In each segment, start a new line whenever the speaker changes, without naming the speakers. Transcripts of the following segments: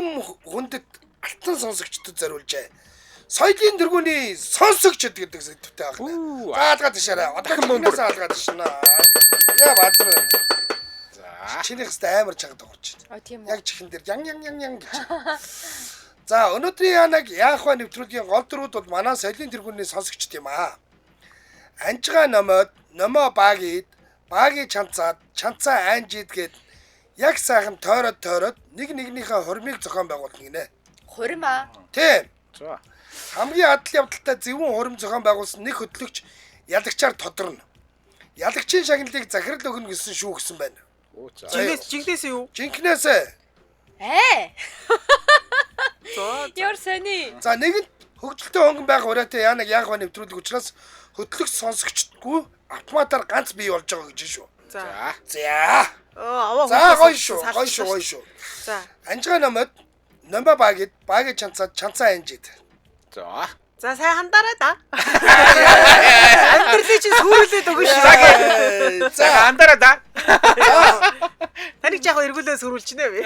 тийм хүндэт алтан сонсогчдод зориулжээ. Соёлын тэргүүний сонсогчд гэдэг сэдвтэй байна. За алгаад тишээрээ. Одоо хүмүүнээс алгаад тишнэ. Яа баазар. За. Чиний хэвээр амар чанга дагуулж байна.
Тийм үү.
Яг чихэн дээр ян гэж. За өнөөдрийн янаг яах вэ нэвтрүүлгийн гол дөрүүд бол манай соёлын тэргүүний сонсогчд юм аа. Анжгаа номоод, номоо багид, багийн чанцаа анжид гээд яг сайхан тойроод нэг нэгнийхээ хормыг зохион байгуулна гинэ.
Хурим аа.
Тийм.
За.
Хамгийн адал явдалтай зөвүүн хурим зохион байгуулсан нэг хөтлөгч ялагчаар тодорно. Ялагчийн шагналыг захирал өгнө гэсэн шүү гэсэн байна.
Жинкнээс юу?
Жинкнээсээ.
Яар сони.
За нэгэнт хөгжилтэй хөнгөн байх ураатай яанаг яах вэ нэвтрүүлэг учраас хөтлөгч сонсогчдгүй автоматар ганц бий болж байгаа гэж шүү.
За.
За.
Аваа
гоё шүү.
За.
Анжгаа номод номоо багид багийн чанцаа анжид.
За.
За сайн хандараа да. Амьдралыг чинь сүрүүлээд өгнө шүү.
За
Андараа да.
Таныг яг эргүүлээ сүрүүлж нэ вэ?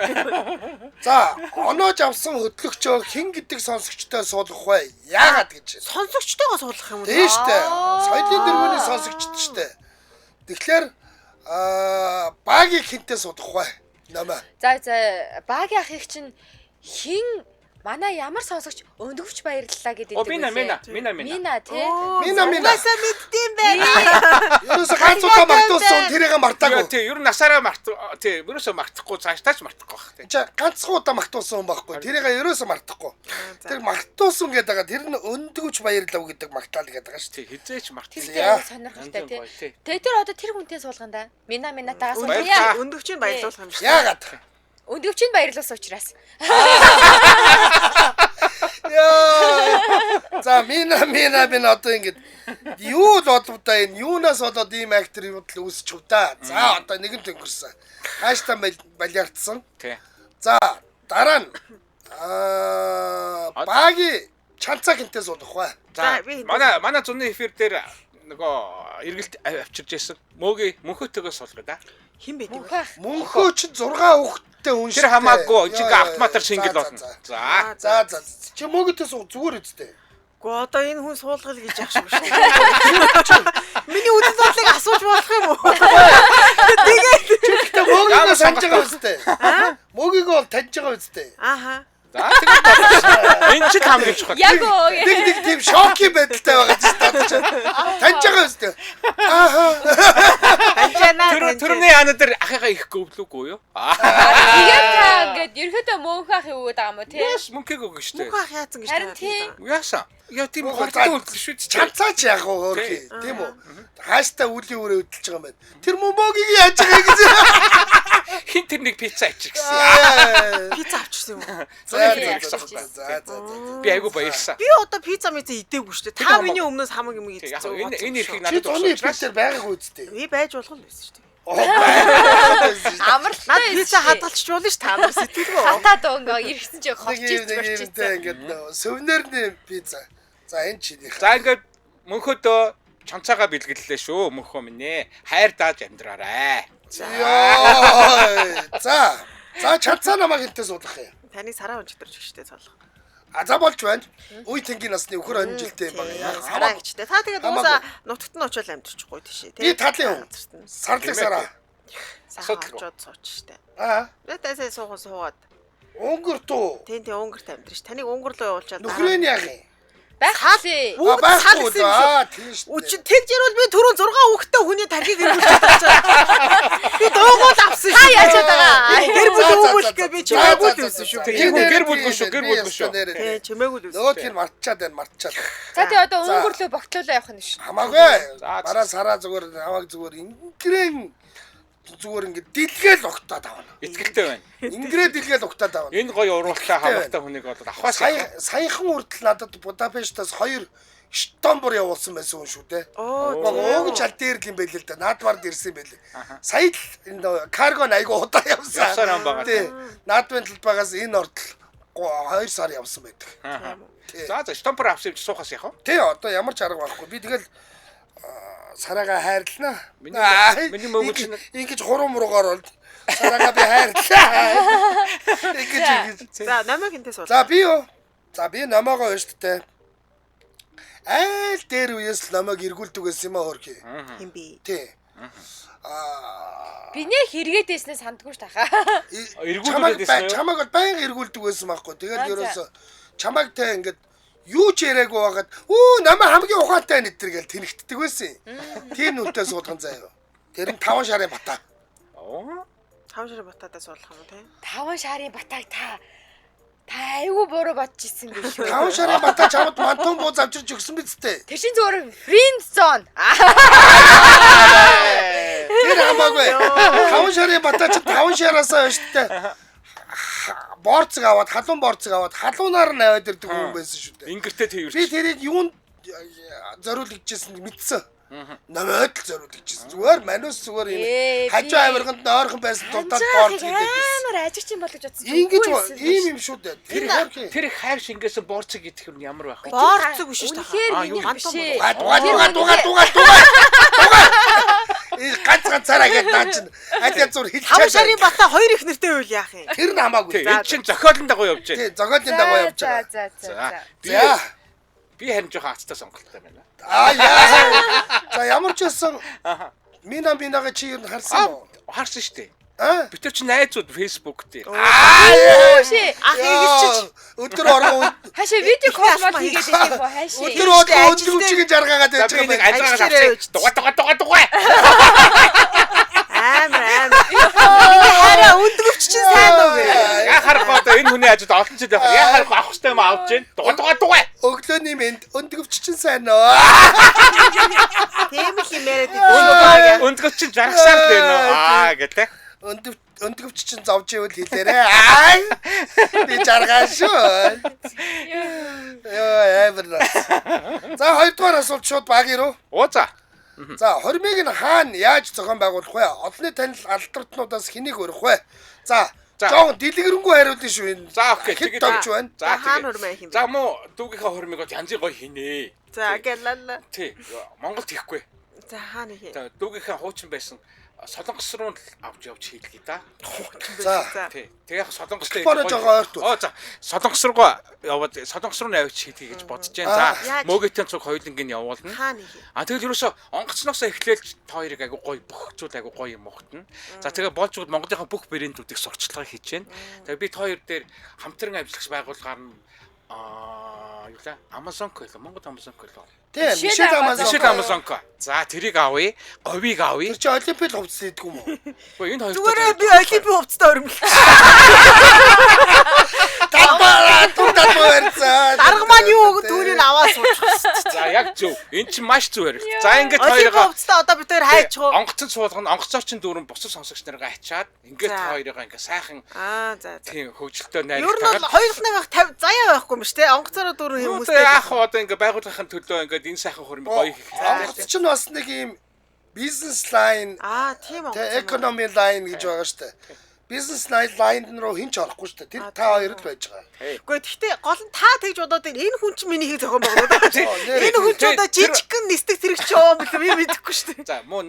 За, оноож авсан хөтлөгчөө хэн гэдэг сонсогчтой суулгах вэ? Яагаад гэж.
Сонсогчтойгоо суулгах юм уу?
Тийм штэ. Соёлын тэргүүний сонсогчд штэ. Тэгэхээр багийг хинтээ суулгах вэ? Намаа.
За багийн ахыг чинь хин манай ямар сонсогч өндөвч баярлалаа гэдэг.
Мина
тий.
Мина.
Угаасаа мэддэм байна.
Ерөөсө ганцуудаа мартуулсан тэрийг мартаагүй.
Тий, ер нь насаараа тий, ерөөсөө мартахгүй цаашдаач мартахгүй бах тий.
Чи ганцгуудаа мартуулсан хүн байхгүй. Тэрийг ерөөсө мартахгүй. Тэр мартуулсан гэдэг байгаа. Тэр нь өндөвч баярлав гэдэг магтаал гэдэг байгаа шүү.
Тий, хизээч мартсан.
Тэр сонирхолтой тий. Тэгээ тэр одоо тэр хүнтэй суулгана да. Мина тагаас
Яа, өндөвчийг баярлуулах юм шиг.
Яагаад?
Өндөвчөнд баярлуулсан учраас.
За мина одоо ингэж юу л бодлоо энэ юунаас болоод ийм актер юм л үүсч хувдаа. За одоо нэгэн төнгөрсөн. Хааштай балиардсан.
Тий.
За дараа нь багийн чанцаа гинтээ суулгах бай.
За манай зуны эфир дээр нөгөө эргэлт авчирж байсан. Мөнхөтэйгөө суулгая да.
Хин бэ тийм.
Мөнхөө чи 6 хүүхэдтэй хүн шүү.
Тэр хамаагүй жиг автоматар шингэл болно.
За. Чи мөнгөтэй зүгээр үстэй.
Гоо одоо энэ хүн суулгал гэж яах шиг шүү. Миний үдэн бодлыг асууж болох юм уу? Тэгээд
чи мөнгөний санаж байгаа үстэй. Мөнгөийг бол таньж байгаа үстэй.
Ааха.
За тэгээд энэ ч хамгийн чухал.
Яг оо.
Нэг тийм шокийн байдалтай байгаа ч гэсэн таньж байгаа үстэй. Ааха.
Тэрний яана дээр ахыгаа их өвлөхгүй юу?
Тэгээд та ингээд ерөөдөө мөнх ах юу гэдэг юм уу тий?
Яс мөнхийг өгнө шүү дээ.
Мөнх ах яатсан гэж
Харин тий.
Яасан? Яа тийм хурдан үлдэх шүү дээ.
Чанцаач яах вэ хөөрхий? Тийм үү? Хааштай үлийн өрөө хөдөлж байгаа юм байна. Тэр мөнгөийг яаж байгаа гэж.
Хин тэр нэг пицца авчихсан.
Пицца авчихсан юм уу?
За.
Би айгу баярлсан.
Би одоо пицца идээгүй шүү дээ. Та миний өмнөөс хамаг юм идчихсэн.
Энэ эрхийг
Чи
надад
зуны
өгсөн.
пиццер байгаагүй үстэй.
Би байж болох нь байсан шүү дээ.
Амарлтай.
Наад пицца хадгалчих болно ш та нар сэтгэлгүй.
Хатаад өнгө ирсэн чи хорчиж
Нэг ингээд сувнерний пицца. За энэ чиний.
За ингээд мөнхөдөө чанцаага бэлгэллээ шүү мөнхөө минь ээ. Хайр дааж амьдраарай.
За чанцаа намайг хинтээ суулгах юм.
Таны сараа өнчтөрч гэжтэй цолох.
За болж байна. Үе тэнгийн насны өхөр онжилтэй юм байна.
Сараа гэжтэй. Та тэгээд уусаа нутагт нь очиод амьдрчихгүй тийш тий.
Би талын хүн. Сарлаг сараа.
Сахалчод сууч штэ. Нэтээсээ суугаад.
Өнгөр туу.
Тий өнгөрт амьдрш. Таныг өнгөр руу явуулчаад.
Нөхрийн яах юм?
Байхгүй.
Байхгүй. Тийм шүү.
Үчи тэгж ярил би түрүүн 6 хүүхэдтэй хүний тархийг эргүүлж байгаа. Би доогоод авсан шүү.
Та яачаад байгаа?
Гэр бүл өвөлх гэ би чимээгүй л байсан шүү.
Гэр бүлгүй шүү.
Тий чимээгүй л байсан.
Нөгөө тэр мартчихад.
За тий одоо өнгөрлөө богтлуулаа явах нь ш.
Хамаагүй. Бараа сараа зүгээр хамааг зүгээр ингэрэн зүгээр ингэ дэлгээл огтаад авна.
Итгэлтэй байна.
Ингэрээ дэлгээл огтаад авна.
Энэ гоё уруултаа хамаатай хүнийг бол авахаас
саяхан хүртэл надад Будапештаас 2 Штамбур явуулсан байсан хүн шүү дээ. Уугч аль дээр л юм байл л да. Наадмард ирсэн байл. Сая л энэ карго айгу удаа явсан. Тий. Наадмын талбайгаас энэ ордол 2 сар явсан байдаг.
За Штамбур авсан суухаас яах вэ?
Тий одоо ямар ч арга байхгүй. Би тэгэл сараага хайрлнаа.
Миний мөнгө чинь
ингэж хуруу муруугаар бол Сарага би хайрлаа. Ингэж.
За намайг энтэй суул.
За би юу? За би намаага шүү дээ. Айл дээр үеэс намайг эргүүлдэг гэсэн юм аа хөрхий.
Хин би.
Тий.
Би нэ хэрэгэдээснээ сандгүй ш тахаа.
Эргүүлээд байсан юу?
Чамайг бол байнга эргүүлдэг байсан байхгүй.
За,
Тэгээд ерөөсө чамайгтай ингээд юу ч яриаггүй байгаад намайг хамгийн ухаантай нэтэр гэж тэнэгтдэг байсан. Тэр нүдтэй суулган заяа. Тэр нь 5 шарын бата.
Оо.
5 ширээ батадаа суулгах юм тий.
5 шарын батаг та айгүй буруу бодож ирсэн биш үү?
5 шарын бата чамд мантун буу завчирч өгсөн биз дээ.
Тэр чинь зүгээр friend zone.
Тэр хамаагүй. 5 шарын бата чи 5 шараасаа шүү дээ. Борцог аваад, халуун борцог аваад, халуунаар нь аваад ирдэг хүн байсан шүү дээ.
Ингэртэй тэрвэрч.
Би тэрийг юунд зориулгажсэн мэдсэн. Намайг л зориулгажсэн. Зүгээр манус зүгээр юм. Хажуу авирганд нойрхон байсан тултаад борц гэдэг байсан.
Амар ажигч юм болож бодсон.
Ингэж ийм юм шүү дээ.
Тэр хайр шингээсэн борцог идэх юм ямар байх вэ?
Борцог биш шүү
дээ.
юу
Үнэхээр биш ээ.
Дугаа. Ганцаараа гээд наа чин. Адил зур хэлчихээ.
5 шарын бата 2 их нэртэй үйл яах юм.
Тэр нь хамаагүй.
Энэ чинь зохиолын дагуу явж
Тий,
байна.
зохиолын дагуу явж байгаа.
За.
За.
Би харин жоохон хацтай сонголттой байна.
Яа. За ямар ч байсан минага чи юу харсан уу?
Харсан шүү дээ.
Аа?
Бид чи найзууд Facebook дээр.
Ши.
Ах ингэж
Өдөр орон
Хашаа видео кол мод хийгээд байсан юм хашаа.
өдөр өдөр үчигийн жаргаагаад
За
байж
би нэг
байгаа юм.
ажраагаар авчих. Дугаа.
амар. Хараа өндгөвч чинь сайн уу гэ.
Яа харахгүй одоо энэ хүний ажид олон жил явах. Яа харахгүй авах хэрэгтэй юм авч जैन. Дугаа.
Өглөөний мэнд өндгөвч чинь сайн нөө.
Тийм их юм яриад идэв.
Өндгөч чинь жаргасаар байна уу? Гэдэг.
Өндгөвч чинь зовж ивэл хэлээрээ. Аа. Би жаргаа шүү. Яа, эвэр. За хоёрдугаар асуулт шууд багийн руу.
Оо за.
За, хормыг нь хаана яаж зохион байгуулах вэ? Олонний танил алдарчнуудаас хэнийг өрөх вэ? За, жоон дэлгэрэнгүй хариулна шүү энэ.
За окей.
Хэд товч байна?
За
хаана хурмаа хийх юм бэ?
За муу дүүгийнхаа хормыг бол янзын гоё хийнэ.
За гэлээ.
Тий. Монголд хийхгүй.
За хаана хий.
За дүүгийнхаа хуучин байсан Солонгос руу л авч явж хийлгээ да.
За.
Тий. Тэгээ яг Солонгостой
Бороо жоо ойртуу.
Оо за Солонгос руу яваад Солонгос руу навч хийлгээ гэж бодож байна. За мөгөтэн цуг хоёулангийн явуулна.
Хаана хий.
Тэгэл ерөөсө онгоцноосоо эхлээл та хоёрыг агуу гоё бүх зүйл агуу гоё юм ухтана. За тэгээ болж ud Монголынхаа бүх брэндүүдийг сурчлагыг хийж байна. Тэгээ би та хоёр дээр хамтран ажиллах байгууллагаар нь юу лээ Amazon-ко л Монгол Amazon-ко л.
Тийм, Мишель
Amazon-ко. За тэрийг авъя. Говийг авъя.
Тэр чи олимпиад хувцас идэх юм уу?
Гэхдээ энэ хоёр
Зүгээр би олимпи хувцастай өрмөлж.
Тутад мөрцөө.
Дарга маань юу түүнийг аваад суучих.
За яг зөв. Энэ чинь маш зөв ярил. За ингээд
Олимпи
хоёроо
хувцастай одоо бид хоёр хайчих уу?
онгоцон суулгана. Онгоцоор чинь дүүрэн бусад сонсогч нарыг ачаад ингээд та хоёроо ингээд сайхан
За.
тийм хөгжилтэй найр.
Ер нь бол хоёрхныг 50 заяа байхгүй юм шүү дээ. Онгоцороо дөрөв юм
Хүмүүстэй яах вэ одоо ингээ байгууллагын төлөө ингээд энэ сайхан хөрмөг гоё хийх.
Онгоц чинь бас нэг юм бизнес лайн,
Тийм
тэ экономи лайн гэж байгаа шүү дээ. Бизнес лайнд руу хинч орохгүй шүү дээ. Тэр та хоёр л байж байгаа.
Гэхдээ гэхдээ гол нь та тэгж бодоод энэ хүн чинь миний хийг зохион байгуулаад байна. Энэ хүн ч одоо жижигхэн нисдэг зэрэг ч ёо бэл би мэдэхгүй шүү дээ.
За муу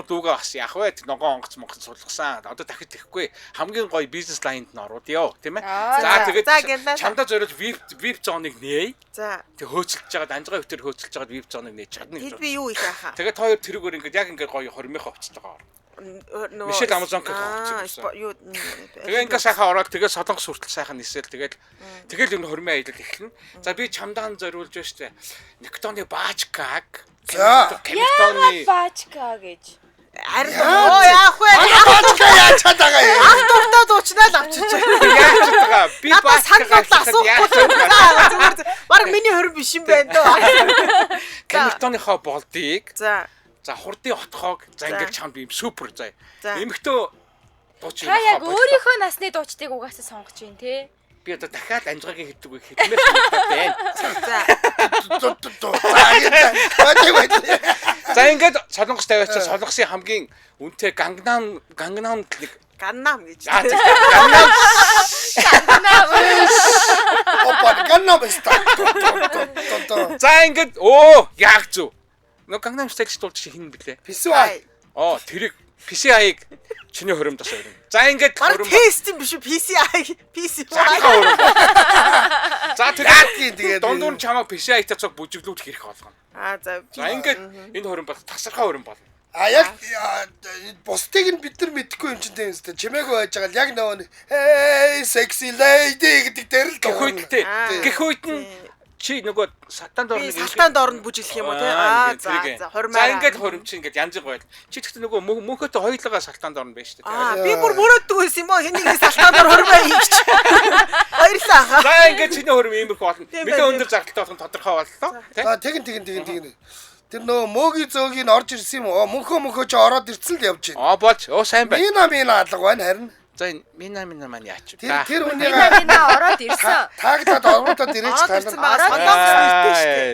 дүүгээ бас яах вэ? Ногоон онгоц монгоц сулгасан. Одоо дахиж тэхгүй хамгийн гоё бизнес лайнд нь оруудё, тийм ээ. За тэгээд чамдаа зориулж VIP зоныг нээе.
За.
Тэг хөөцөлж байгаа данжгаа өвтөр хөөцөлж байгаа VIP зоныг нээж чадна гэж.
Хэд би юу их яхаа.
Тэгээд хоёр тэрүүгээр ингээд яг ингээд гоё хормынхоо хувцастайгаа ор. Мишель Amazon-ко хувцас.
Юу.
Тэгээ ингээд сайхан ороод тэгээд солонгос хүртэл сайхан нисэл тэгэл энэ хормын аялал эхэлнэ. За би чамдаан зориулж байна штэ. Никтоны баачкаг.
За.
Никтоны
Бачка гэж.
Харин яах вэ?
Баачка яачаад байгаа юм.
Ах дуртаа дуучнаа л авчиж.
яаж байгаа? Би
баачкаг асуухгүй зүгээр. Бараг миний хөрөн биш юм байна дөө.
Никтоныхоо болдыг.
За.
Хурдын отхоог за ингээд чамд ийм супер заа.
За.
Эмхтөө дууч.
Та яг өөрийнхөө насны дуучдыг угаасаа сонгож байна те.
Би одоо дахиад амжаагийн хэлдэг үг хэлмээр байна. За ингээд солонгос тавиачаа солонгосын хамгийн үнэтэй Gangnam нэг
Ганнам гэж.
Gangnam стайл.
За ингээд яг зөв. Gangnam Style дуулж хин блэ?
Писвай.
Тэрийг PCI-г чиний хуримдас өрнө. За ингээд
Бараг тест юм биш үү? PCI.
За
тэгээд
дундуур чамаа PCI-тай цог бүжиглүүлэх хэрэг болгоно.
За
За ингээд энэ хурим бол тасархай хурим болно.
А яг бусдыг нь бид нар мэдэхгүй юм чинь тийм үстэй. Чимээгүй байж байгаа л яг нөгөө hey sexy lady гэдэг дээр л
Гэх үед нь чи нөгөө салтаанд орно
салтаанд орно бүжиглэх юм уу те? За
За ингээд хурим чи ингээд янз бүр. Чи тэгтээ нөгөө мөнхөтэй хоёулаа салтаанд орно байж тээ.
би бүр мөрөөддөг байсан юм уу? Хэнийг салтаанд ор хурмаа хийчих. Баярлалаа.
За ингээд чиний хурим иймэрхүү болно. Мэдээ өндөр зардалтай болох нь тодорхой боллоо.
За тэгин. Тэр нөө мөөгийн зөөгийн орж ирсэн юм уу? Мөнхөө ч ороод ирсэн л явж байна.
Болж. Сайн байна.
Мина алга байна харин.
За мина маань яач.
Тэр
Мина ороод ирсэн.
Таагтаад ороод ирээч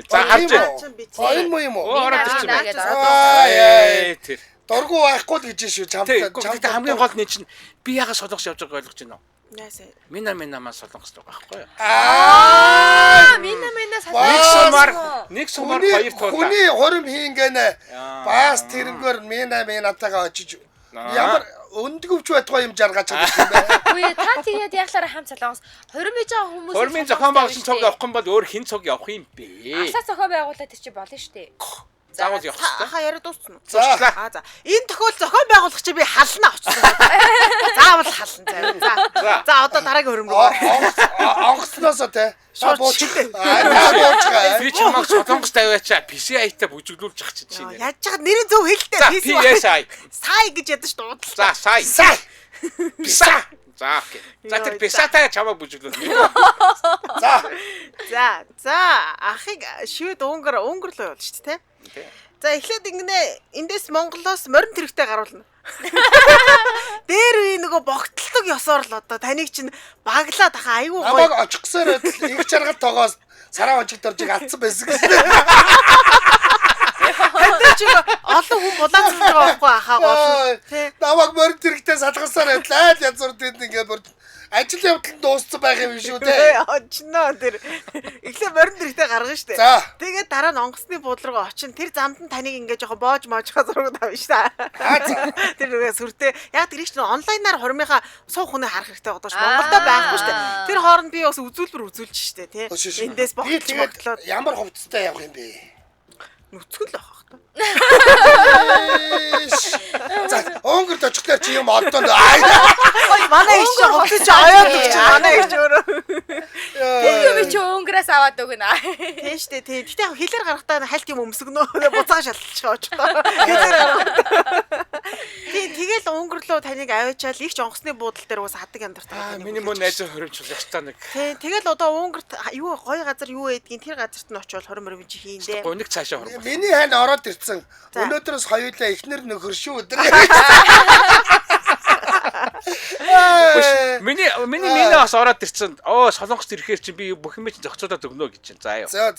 За харж байна.
Хоёр юм уу?
Ороод ирсэн байна. Тэр.
Дургу байхгүй л гэж шүү чамтай.
Чамтай хамгийн гол нь чинь би яга солонгос явж байгааг ойлгож байна уу?
Яасаа.
Мина маань солонгос руу байхгүй юу?
Мина
Нэг сумаар хоёр туулаа.
Хүний хурим хийнгэнэ. Бас тэрнгээр минатагаа очиж ямар өндгөвч байтугай юм жаргаж байгаа юм бэ?
Үгүй та тэгээд яглаараа хамт солонгос хурим хийж байгаа хүмүүс
Хурмын зохион байгуулсан цог явах юм бол өөр хин цог явах юм бэ?
Асаа зохион байгуулалт чи болно штэ.
Заавал явах хэрэгтэй.
Хаа яриа дууссан уу?
За
За. Энэ тохиол зохион байгуулах чи би хална очсон. Заавал хална. За одоо дараагийн хөрөм рүү.
онгоцноосоо те.
Шууд
Би ч маг солонгос тавиачаа PCI-тай бүжиглүүлж ах чинь чинь.
яаж чад нэрийн зөв хэлтэй
PSI.
Сай гэж ядаж дуудлаа.
За сай. Писа. За окей. За тэр писатай чамаа бүжиглүүл.
За ахыг шивэд өнгөр л явуулна шүү дээ, тэ? За эхлээд ингэнэ эндээс Монголоос морин тэрэгтэй гаруулна. Дээр үе нөгөө богтолдог ёсоор л одоо таныг чинь баглаад ахаа айгүй гоё.
Намайг очихсоор их чаргал тоогоос сараа онцгт орж алдсан байсан гэсэн.
Тэд чи олон хүн булаацсан байгаа байхгүй ахаа гол. Тэ.
Намайг морин тэрэгтэй салгасаар байдлаа л янз бүр тэнд ингээд бүр ажил явдал дууссан байх юм шүү дээ.
Очно тэр. Эхлээ морин тэрэгтэй гаргана штэ.
За.
Тэгээд дараа нь онгоцны бууд руу очино. Тэр замд нь таныг ингээд жоохон боожмоожхоо зураг тавьна штэ. Тэр нөгөө сүртэй. Яг тэр их чинь онлайнаар хормынхаа суух хүнээ харах хэрэгтэй бодож Монголда байхгүй штэ. Тэр хооронд би бас үзүүлбэр үзүүлж штэ тий. Эндээс богтлж богтлоод
ямар хувцастай явах юм бэ?
нүцгэн л авах та.
За, өнгөрд очихлаар чи юм оддоо.
Манай их чинь хувцас аяад өгч манай их өөрөө.
Би чи өнгөрөөс аваад өгнө.
Тийм штэ тий. Гэтэ яг хэлээр гарахтаа хальт юм өмсгөнөө буцаага шалтчихаа очихдоо. Хэлээр гарах. Тий тэгэл өнгөрлөө таныг аваачаал их ч онгоцны буудал дээр бас хадаг амьдартай.
Миний мөн найз хоримч ястаа нэг.
Тий тэгэл одоо өнгөрт юу гоё газар юу байдгийг тэр газарт нь очивол хором чи хийндэ.
Гуниг цаашаа хором.
Миний хань ороод ирсэн. Өнөөдрөөс хоёулаа эхнэр нөхөр шүү өдөр.
Миний бас ороод ирсэн. Солонгост ирэхээр чи би бүх юм чинь зохицуулаад өгнө гэж чинь. За яа.
За.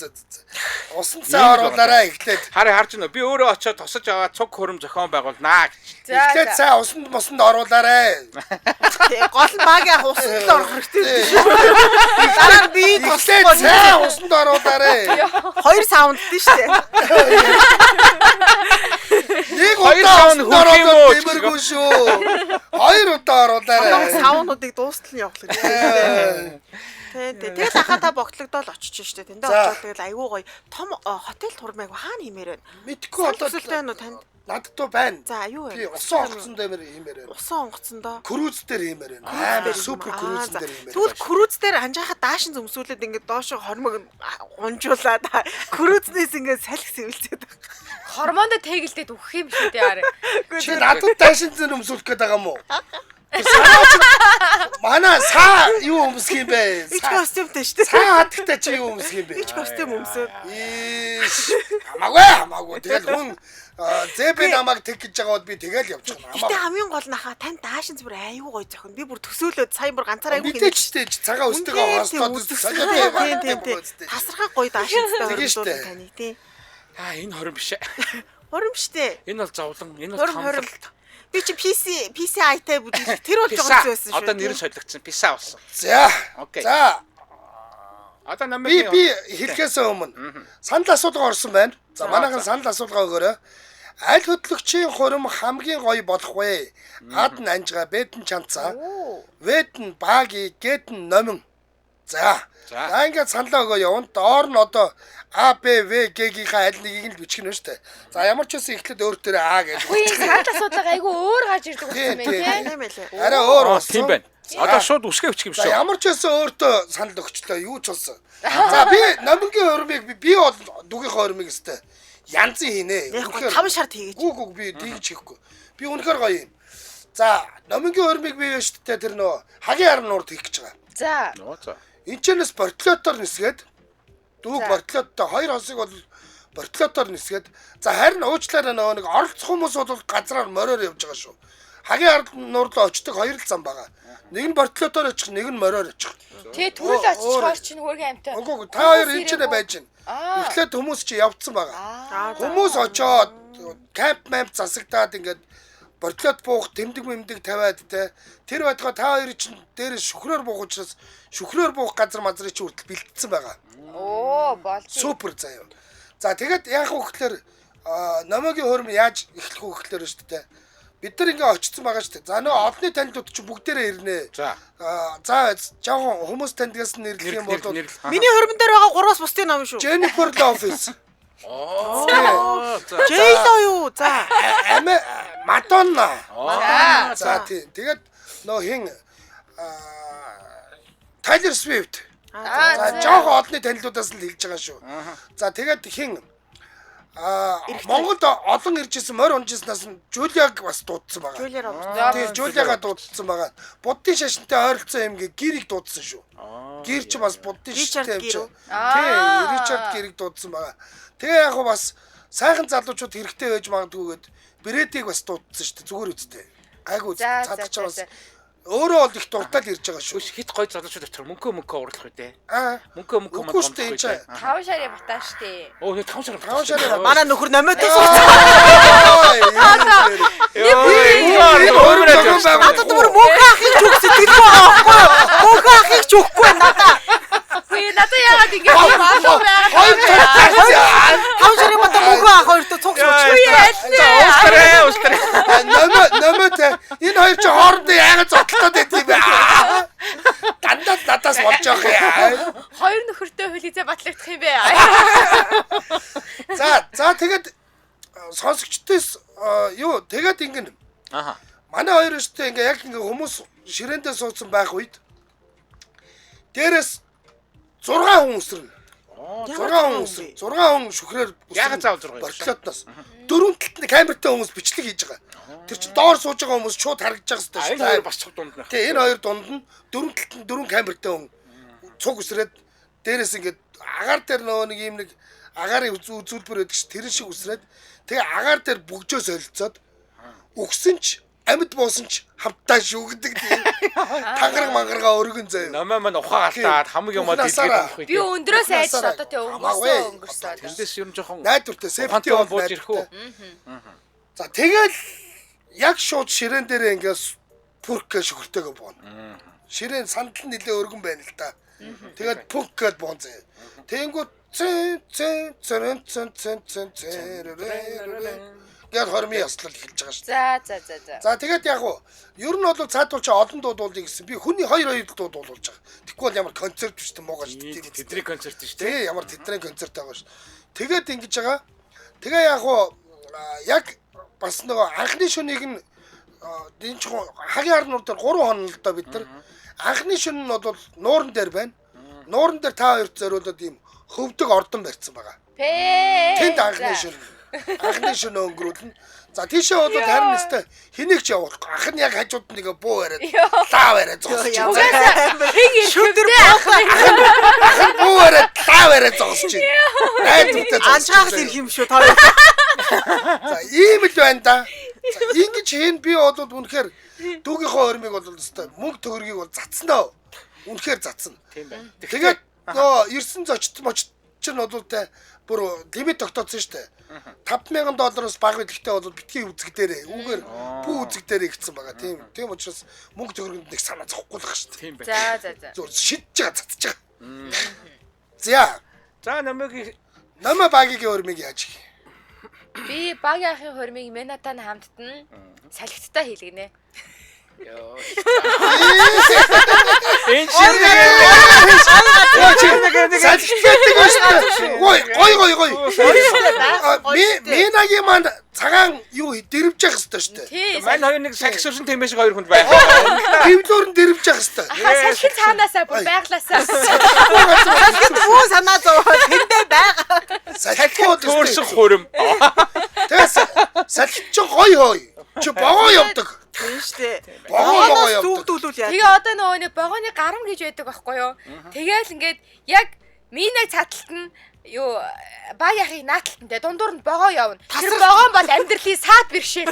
Усан цаа оруулаараа эхлээд.
Харж байна. Би өөрөө очиод тосож аваад цуг хөрөм зохион байгуулнаа гэж.
Эхлээд цаа усанд мосонд оруулаарай.
Гол нь баг яг усанд л орох хэрэгтэй шүү. Дараа нь би
Эхлээд цаа усанд оруулаарай.
Хоёр саунд дээ штэ.
Нэг
Хоёр
удаа
саунд
усанд
хүрх юм уу?
оруулаад дэмэргүй шүү. Хоёр удаа оруулаарай.
Саунуудыг дуустал нь явуулах гэдэг. Тэгэл ахаа та богтлогдоод очиж штэ. Тэндээ очиод тэгэл айгүй гоё том хотел турмайг хаана химээр байна.
Мэдгүй одоо
Төсөлтэй нь танд.
надад туу байна.
За юу вэ?
Би усан онгоцон дээр хиймээр байна.
Усан онгоцондоо.
Крүүз дээр хиймээр байна. Амар супер крүүз дээр хиймээр.
Тэгвэл крүүз дээр анжаахад даашин зөмсүүлээд ингээд доошо хормог унжуулаад крүүзнээс ингээд салхи сэвэлцээд байгаа.
Хормонд тэгэлдээд үхэх юм шүү дээ арай.
Чи надад даашин зэн өмсүүлэх гээд байгаа юм уу? Манай саа юу өмсөх юм бэ?
Ич костюмтэй шүү дээ.
Саа хатагтай чи юу өмсөх юм бэ?
Ич костюм өмсөд.
Хамаагүй. Тэгэл хүн зэбэ намайг тэг гэж байгаад би тэгэл явж байгаа.
Гэтэ хамгийн гол нь хаа тань даашин зүгээр аюу гой зохино. Би бүр төсөөлөөд сая бүр ганцаар аюу
хийнэ. Цагаан өстэйгээ хослоод
тасархаа гой даашинтай хөрөлдөө таны тий.
Энэ хором биш ээ.
Хором штэ.
Энэ бол зовлон, энэ бол хамлалт.
Би чи PCI-тай бүдүүлэх тэр бол жоо байсан шүү.
Одоо нэр нь солигдсон. Писа болсон.
За.
Окей.
За.
Одоо намайг
би хэлхээс өмнө санал асуулга орсон байна. За манайхан санал асуулга өгөөрэй. Аль хөдлөгчийн хурим хамгийн гоё болох вэ? Ад нь анжгаа, бэд нь чанцаа, вэд нь баги, гэд нь номин. За ингээд саналаа өгөө явна. Доор нь одоо А, Б, В, Г-ийнхаа аль нэгийг л бичих нь шүү дээ. За ямар ч үсэн эхлээд өөр төрөө А гэж.
Үгүй санал асуудал айгүй өөр гарч ирдэг юм байна тийм.
Тийм байлээ.
Арай өөр
Тийм байна. Одоо шууд үсгээ өччих юм
За
шүү.
ямар ч үсэн өөртөө санал өгчлөө юу ч болсон. За би номингийн хормыг би бол дүгийнхээ хормыг өстэй янзын хийнэ.
Яг 5 шарт хийгээч.
Гүү би тэгж хийхгүй. Би үнэхээр гоё юм. За номингийн хормыг би шүү дээ тэр нөө хагийн харан нуурд хийх гэж байгаа.
За.
За.
Энчнээс бортолотоор нисгээд дүү бортолоттой 2 хосыг бол бортолотоор нисгээд за харин уучлаарай нөгөө нэг оролцох хүмүүс бол газраар мориор явж байгаа шүү. Хагийн харан нуур руу очдог 2 л зам байгаа. Нэг нь бортолотоор очих, нэг нь мориор очих.
Тэгээ түрүүл очихоор чинь хөргөн амтай.
Үгүй та хоёр энэ ч нэ байж гин. Эхлээд хүмүүс чи явцсан байгаа. Хүмүүс очоод камп мамп засагдаад ингээд бортлоод буух тэмдэг мэмдэг тавиад те тэр байтугай та хоёр чинь дээрээ шүхрээр буух учраас шүхрээр буух газар мазрыг чи хүртэл бэлдсэн байгаа.
Оо болж.
Супер заяа. За тэгээд яах вэ гэхээр номогийн хөрм яаж эхлэх вэ гэхээр шүү дээ. Бид нар ингээ очсон байгаа шүү дээ. За нөө олонний танилуд чи бүгдээрээ ирнэ. За жоохон хүмүүс таньдгаас нэрлэх юм бол
Миний хөрмөн дээр байгаа 3-аас бусдын ном шүү.
Jennifer Lopez.
J-Lo юу? За.
Madonna. За тэгээд нөө хин Taylor Swift. За жоохон олонний танилудаас л хэлж байгаа шүү. За тэгээд хин Монголд олон иржсэн морь унжснаас нь Жулиаг бас дуудсан байгаа. Тийм Жулиага дуудсан байгаа. Буддын шашинтай ойролцоо юм гээ гэрийг дуудсан шүү. Гэр чи бас буддын шашинтай юм чи. Тийм Ричард гэрийг дуудсан байгаа. Тэгээ яг бас сайхан залуучууд хэрэгтэй байж магадгүйгээд Брэдийг бас дуудсан шүү дээ. Зүгээр үстэй. Айгу цадч байгаас өөрөө бол их дуртал ирж байгаа шүү.
Хит гоё залуучууд дотор мөнгө уурлах үү дээ. Мөнгө
Үгүй шүү дээ.
5 шарын батаа штэ.
Оо 5 шар.
Манай нөхөр номойд надад бүр мөнгө ахыг ч өгсөн тийм байхгүй юу? Мөнгө ахыг ч өгөхгүй надаа.
Үгүй надад яагаад ингэ болов байгаа.
5 шарын батаа мөнгө ах хоёртой цугш
Устарэ.
Номот энэ хоёр чи хоорондоо яагаад зотлоод байт юм бэ? Дандаа надаас болж байгаа яа.
Хоёр нөхөртэй хөлийцээ батлагдах юм бэ.
За тэгээд сонсогчдоос юу тэгээд ингэн. Манай хоёр өстэй ингээ яг ингээ хүмүүс ширээндээ суудсан байх үед дээрээс 6 хүн өсрөн. 6 хүн шүхрээр
яагаад заавал 6
бортлоотноос 4 талд нь камертай хүмүүс бичлэг хийж байгаа. Тэр чинь доор сууж байгаа хүмүүс шууд харагдаж байгаа
шүү
шүү
дээ.
дээ.
Бас цуг дунд нөх.
Тэгээ энэ хоёр дунд нь 4 талд нь 4 камертай хүн цуг өсрээд дээрээс ингээд агаар дээр нөгөө нэг юм нэг агарын үзүүлбэр байдаг ш тэр шиг үсрээд тэгээ агаар дээр бүгжөө солилцоод өгсөн ч амьд буусан ч хамтдаа шүүгдэг тийм тангараг мангаргаа өргөн заяа.
Номоо маань ухаалтаад хамаг юмаа дэлгэх
би өндрөөс айж одоо тэ өнгөрсөн.
Тэндээс ер нь жоохон
найдвартай сефти бол
бууж ирэх үү.
За тэгэл яг шууд ширээн дээрээ ингээс пүрк гэж шүхэртэйгээ бууна. Ширээн сандал нилээ өргөн байна л да. Тэгээд пүрк гэж буун заяа. Тэнгүүд гэр хормын яслал эхэлж байгаа шүү. За тэгээд яг уу ер нь бол цаадуулчаа олон дуудуулъя гэсэн. Би хүний 2 дууд дуулуулж байгаа. Тэгэхгүй бол ямар концерт биш тийм муугаа шүү дээ.
Тэдний концерт шүү
дээ. Ямар тэдний концерт байгаа шүү. Тэгээд ингэж байгаа. Тэгээ яг уу яг бас нөгөө анхны шөнийг нь энэ ч хагийн харнууд дээр 3 хоног л доо бид нар. Анхны шөнө нь бол нууран дээр байна. Нууран дээр та хоёрт зориулаад ийм хөвдөг ордон барьсан байгаа. Тэнд анхны шөнө. Анхны шөнө өнгөрүүлнэ. За тийшээ бол харин нэстэ хэнийг ч явуулах. Ах нь яг хажууд нэг буу яриад лав яриад зогсож байна.
Шүтэр
буу яриад лав яриад зогсож байна. Найдвартай
анчаагаас ирэх юм шүү та.
За ийм л байна да. Ингэж хийн би бол үнэхээр дүүгийнхөө хормыг бол өстой мөнгө төгрөгийг бол цацнаа. Үнэхээр цацна.
Тийм байна.
Тэгээд нөө ирсэн зочд мочд чинь бол тэ бүр лимит тогтоосон шүү дээ. $5,000-аас бага гэдэгтэй бол битгий үзэгдээрээ. Үүгээр бүү үзэгдээрээ гэсэн байгаа. Тийм учраас мөнгө төгрөгөнд нэг санаа зовхгүй л байх шүү дээ.
Тийм байна.
За.
Зүгээр шидж байгаа цацж байгаа. За
намайг
намаа багийн хормыг яаж гэх.
Би багийн ахын хормыг Менатай хамттан салхиттай хийлгэнэ.
Ёо. Энэ шиг
Салхитдаг шүү. Гой. Минагийн маань цагаан юу дэрвж явах хэрэгтэй шүү дээ.
Тий.
мань хоёр нэг сахисурсан тэмээс хоёр хүнд байна.
Тэвлүүр нь дэрвж явах хэрэгтэй.
Салхит цаанаасаа бүр байглаасаа.
Бүү санаа зов тэндээ байгаа.
Салхитууд
Төөрсөн хурим.
Тэгээс салхит ч гой. Чи богоо явдаг.
Тийм штэ.
Богоо явдаг.
Дүүдүүлүүл яа.
Тэгээ одоо нөгөө нэг богооны гарам гэж байдаг байхгүй юу? Тэгээл ингээд яг минаг цаталт нь юу баг яхыг нааталтан дээ дундуур нь богоо явна. Тэр богоон бол амьдралын саад бэршээл.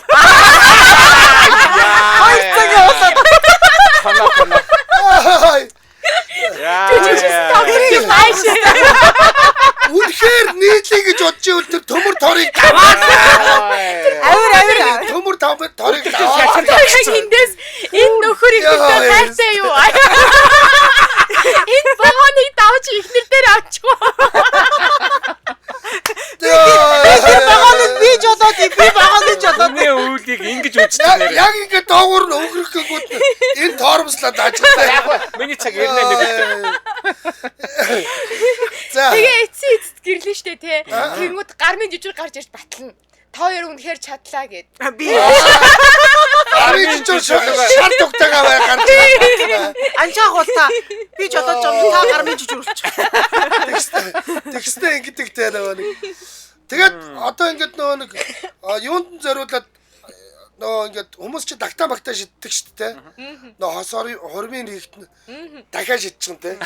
Хоёр цаг явуулаад.
Хана. Яа.
Үнэхээр нийлээ гэж бодож ивэл тэр төмөр торыг
Авир.
төмөр торыг
Эндээс энэ нөхөр ихтэй хайртай юу? Энэ богооныг давж ихнэр дээр авчихгүй.
Багоныг би жолоод би багоныг жолоод.
Миний үүлийг ингэж үзчихнээр.
яг ингэ доогуур нь өнгөрөх гээгүүт энэ тоормслаад ажиглаа.
Миний цаг ирнэ нэг.
За
Тэгээ эцсийн гэрлээ штэ тий. Тэнгүүд гармын жижиг гарч ирж батлна. Та хоёр үнэхээр чадлаа гэд.
Би
арич ч шар дугтайгаа бай гарч ирсэн.
анчаах бол та би жолоод жоо та гармын жижигүүлчих.
Тэгстэй ингэдэг те нөгөө нэг. Тэгээд одоо ингээд нөгөө нэг юунд зориулаад нөгөө ингээд хүмүүс чи дагтаа багтаа шиддэг шүү дээ. Нөгөө хосоор хормын хийхт дахиад шидчихэн те.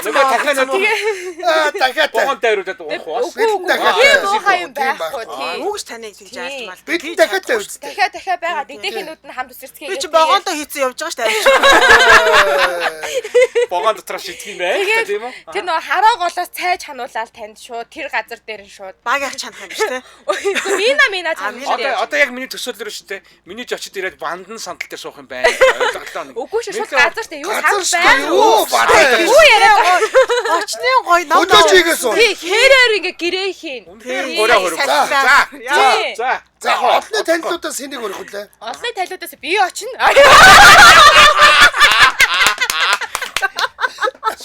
Нөгөө дахиад
Дахиад
богоон дайруулаад уух.
Муухай юм байхгүй тий.
Үгс таны хийж яаж мал.
бид дахиад тавьж.
Дахиад байгаа. Дэгдэхинүүд нь хамт үсэрцгээ.
Би чи богоонтой хийцэн явж байгаа штэ.
Богоон дотроо шидэх юм байна. Тийм үү?
Тэр нөгөө хараа голоос цайж хануулаад танд шууд тэр газар дээр нь шууд.
Багийнх чанах юм штэ.
Мина цаа.
Одоо яг миний төсөөллөөр шүү дээ. Миний ч очиж ирээд бандан сандал дээр суух юм байна. Ойлголоо нэг.
Үгүй шүү шууд газартай юу
Газар
сам
шүү,
байна.
юу байна?
Юу яриад
Очны гой нам.
Өдөөжигээс үү.
тий хэрээр ингээ гэрээ хийн.
Гураа хөрөв. За.
За олны танилуудаас хэнийг өрөх үлээ?
Олны талиудаас би очино.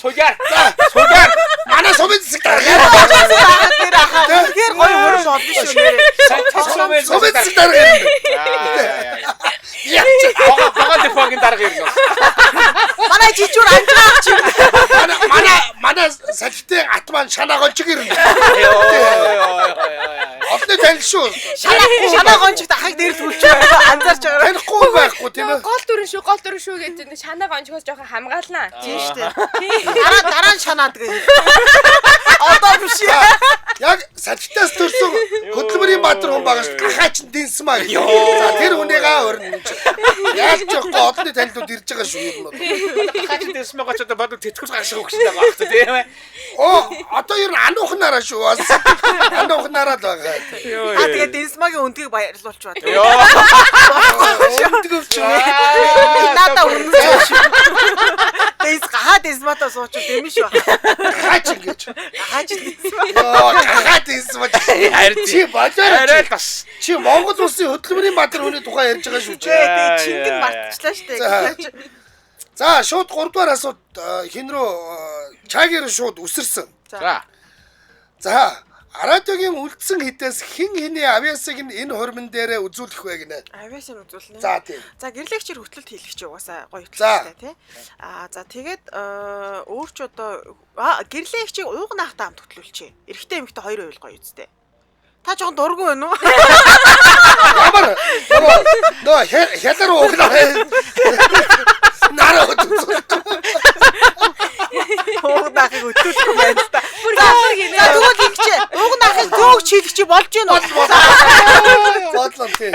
Сугаар.
Манай сумын зэг дараа.
Тэр гой хөрөж олно шүү нэрээ.
Сумын зэг дараа.
Богоон дэфогийн дарга ирнэ.
Манай жижүүр анчаах чи.
Манай салхитын атман шанаагонч гэрнэ. Олны танил шүү.
Шанаа гончигт ахыг дээр түлж анзаарч байгаа.
Танихгүй байхгүй тийм ээ.
Гол дүрэн шүү гэдэг шанаа гончгоос жоохон хамгаалнаа.
Тийм штэ. Дараа нь шанаад гээ. Одоо биш.
Яг салхитаас төрсөн хөдөлмөрийн баатар хүн байгаа шүү. Гахаач дэнсэн маа. За тэр хүнийгаа өрнө. Яаж ч яахгүй олны танилууд ирж байгаа шүү юм уу.
Хаач дэс мэгоч одоо бод тэтгэл гаргах өгч байгаа багт тийм ээ.
Одоо ер нь ануухнараа шүү. Ануухнараа л байгаа.
Тэгээд Дэнсмагийн өндгийг баярлуулж бат.
Өндгөвч.
Надаа өрнөж шүү. Дэнсматаа сууч дэмэн шүү.
Гахаач ингэж.
Хаач Дэнсма.
Гахаад дэнсэн маа. Чи
Арай бас.
Чи Монгол улсын хөдөлмөрийн баатар хүний тухай ярьж байгаа шүү чи.
Чингэн мартчихлаа штэ.
За шууд 3 дугаар асуулт хин рүү чагийн шууд үсэрсэн. За радиогийн үлдсэн хитээс хин хэний авиасыг энэ хормон дээрээ үзүүлэх вэ гинэ.
Авиасыг үзүүлнэ.
За тийм.
За гэрлэгчээр хөтлөлт хийлгэж угаасаа гоё хөтлөлттэй тий. За тэгээд өөр ч одоо гэрлэгчийг уугнаахтай хамт хөтлүүлчихье. Эрэгтэй эмэгтэй хоёр байвал гоё үстэй. Та жоохон дургүй байна уу?
Ямар нөө хялар уугнаа. Нараа хөтлөхгүй.
Уугнаахыг хөтлөхгүй байна та.
Бүр ямар гинэ.
За тэгвэл ингэчээ. Уугнаахыг зөөгч хийлгэж болж гин бол.
Бодлоо тийм.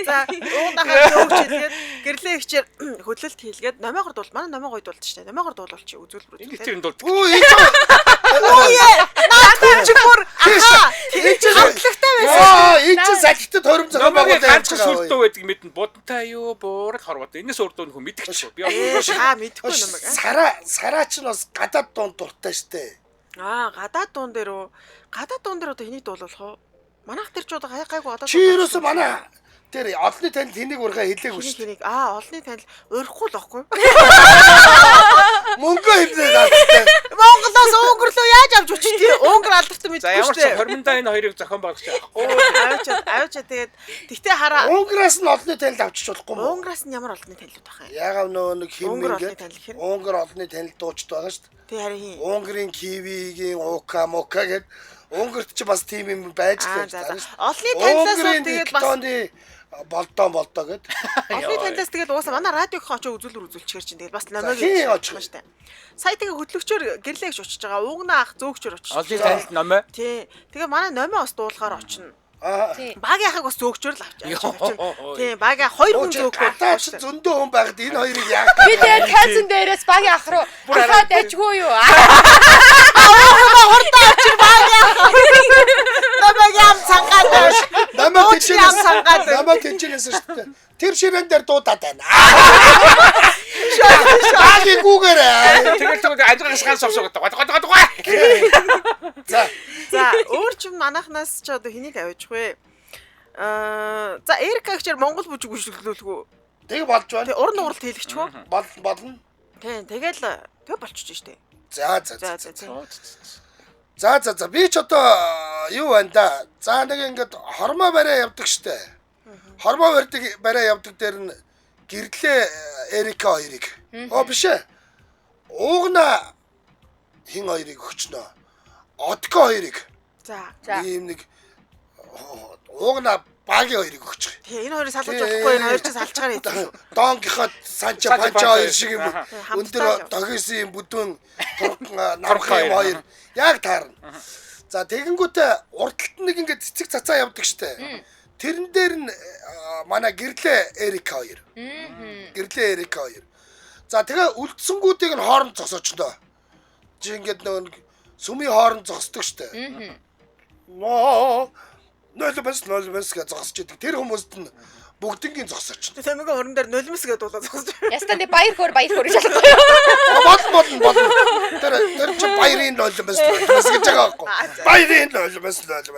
За уугнаахыг зөөгч хийлгээд гэрлэгчээр хөтлөлт хийлгээд номоогоор дуул. Манай номоогоо дуулж штэ. Номоогоор дуулуулчих үзүүлбэр үү.
Энд тэр дуулт.
Үу энэ
Чимүр аха хамтлагтай байсан.
энэ ч салхитад хором зохион
Намайг
байгуулалт
ганцхан сүлдөө байдаг мэднэ. Будантай юу буурал хорвоод. Энэс өөр дуу хүн мэдчихв. Би
Та мэдгүй намайг.
Сараа ч нь бас гадаад дунд дуртай штэ.
Гадаад дуун дээр одоо хэний дуулах вэ? Манайх тэр ч одоо гайгүй одоо
Чи ерөөсөө манай тэр олонний танил хэнийг ургаа хэлээгүй шүү.
хэнийг олонний танил өрөхгүй л байхгүй.
Мөнгө хэлээ наадтай.
Монголоос Унгар руу яаж авч өчтий? Унгар алдартай
За
мэдгүй
ямар ч
шүү дээ.
хормондоо энэ хоёрыг зохион байгуулж байгаа.
Авчаа тэгээд тэгтээ хараа
Унграас нь олонний танил авчиж болохгүй мó.
Унграас нь ямар олонний танилуд байх юм?
Ягаад нөө нэг
Унгар олонний
химнэг
танил гэхээр
Унгар олонний танил дуучд байгаа шүү дээ.
тэг харин хин.
Унгарын кивигийн уука мока гэд Унгарт ч бас тийм юм байж
За.
байгаа.
Олонний танилаас
Унгарын
тэгээд бас
болдоо гэд.
олонний танилаас тэгээд уусаа манай радиог очоо үзүүлчихэр чинь тэгээд бас номыг
хин
очих шүү дээ. Сая тэгээ хөтлөгчөөр гэрлээгч очиж байгаа. Угнаа ах зөөгчөөр очиж.
Олонний танилд номоо.
Тий. Тэгээ манай номоо бас дуулахаар очино.
Тий.
Багийн ахыг бас зөөгчөөр л авч. Тий, багийн хоёр хүн зөөгчөөр.
Гадаач зөндөө хүн байгаад энэ хоёрыг яах
Би тэгээд тайзан дээрээс багийн ах руу ахаа дайжгүй юу?
Намайг ям цангаад байна.
намайг тэнчэнээс шүү дээ. Тэр ширээн дээр дуудаад байна. Багийн гүүгээрээ.
Тэгэл ажигаас ганц совсоо гэдэг.
За
За, өөр ч манайхнаас ч одоо хэнийг авчих вэ? За, Эрика гэчээр Монгол бүжиг бүжиглүүлгүй.
тэг болж байна.
Тэг уран нууралт хийлэгчгүй.
Болно.
Тий, тэгэл тэг болчих штэ.
За.
За.
Би ч одоо юу байна да. За нэг ингээд хормоо барай явдаг штэ. Хормоо барай явдаг дээр нь гэрлээ Эрика хоёрыг. Биш ээ. Уугна хин хоёрыг өгчнөө. Отко хоёрыг.
За.
Ийм нэг уугна багийн хоёрыг өгчих.
Тий, энэ хоёрыг салгаж болохгүй, энэ хоёр ч салчгаар хийдэг шүү.
Донгийнхот Санча Панча хоёр шиг юм. Өндөр догисын бүдүүн нархах юм хоёр. Яг таарна. За тэгэнгүүтээ урдталт нэг ингээд цэцэг цацаа явдаг штэ. Тэрэн дээр нь манай гэрлээ Эрика хоёр. Гэрлээ Эрика хоёр. За тэгээ үлдсэнгүүдийг нь хооронд зогсоочноо. Чи ингээд нэг сүмийн хооронд зогсдог штэ. Нойлбас гэж зогсож идэг. Тэр хүмүүст нь бүгднгийн зогсооч.
Тэмэгийн хорон дээр нулимс гэдэг дуулаа зогсож.
Ястаа баяр хөөр шалахгүй юу?
Болно. Тэр чи баярын нойлбас гэж байгаа байхгүй. Баярын нойлбас гэж.